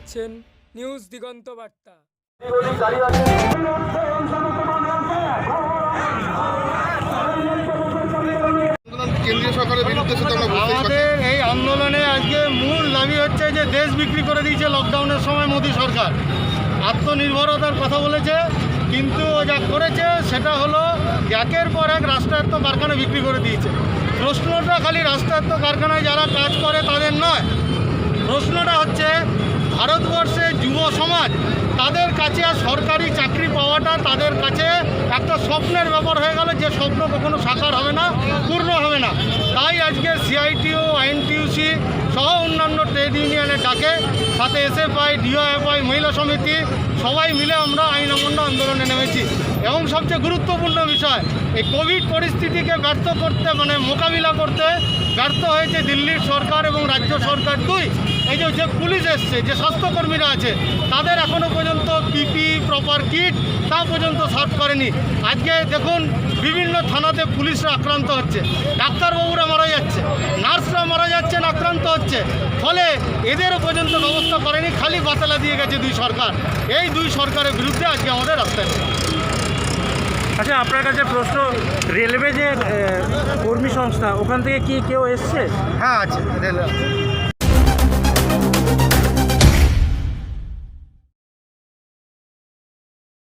দেখছেন নিউজ দিগন্ত বার্তা। কেন্দ্রীয় সরকারের বিরুদ্ধে আমাদের এই আন্দোলনে আজকে মূল দাবি হচ্ছে যে দেশ বিক্রি করে দিয়েছে লকডাউনের সময় মোদী সরকার। আত্মনির্ভরতার কথা বলেছে, কিন্তু ও যা করেছে সেটা হলো একের পর এক রাষ্ট্রায়ত্ত কারখানা বিক্রি করে দিয়েছে। প্রশ্নটা খালি রাষ্ট্রায়ত্ত কারখানায় যারা কাজ করে তাদের নয়, প্রশ্নটা হচ্ছে ভারতবর্ষের যুব সমাজ, তাদের কাছে আর সরকারি চাকরি পাওয়াটা তাদের কাছে একটা স্বপ্নের ব্যাপার হয়ে গেল, যে স্বপ্ন কখনো সাকার হবে না, পূর্ণ হবে না। তাই আজকে সিআইটিইউ, আইএনটিইউসি সহ অন্যান্য ট্রেড ইউনিয়নের ডাকে, সাথে এসএফআই, ডিওএফআই, মহিলা সমিতি সবাই মিলে আমরা আইন অমান্য আন্দোলনে নেমেছি। এবং সবচেয়ে গুরুত্বপূর্ণ বিষয়, এই কোভিড পরিস্থিতিকে ব্যর্থ করতে মোকাবিলা করতে ব্যর্থ হয়েছে দিল্লির সরকার এবং রাজ্য সরকার দুই। এই যে পুলিশ এসছে, যে স্বাস্থ্যকর্মীরা আছে, তাদের এখনও পর্যন্ত পিপি প্রপার কিট তা পর্যন্ত সার্ভ করেনি। আজকে দেখুন বিভিন্ন থানাতে পুলিশরা আক্রান্ত হচ্ছে, ডাক্তারবাবুরা মারা যাচ্ছে, নার্সরা মারা যাচ্ছেন, আক্রান্ত হচ্ছে। ফলে এদেরও পর্যন্ত ব্যবস্থা করেনি, খালি বাতালা দিয়ে গেছে দুই সরকার। এই দুই সরকারের বিরুদ্ধে আজকে আমাদের রাস্তায়। আচ্ছা, আপনার কাছে প্রশ্ন, রেলওয়ে যে কর্মী সংস্থা, ওখান থেকে কি কেউ এসছে? হ্যাঁ আছে,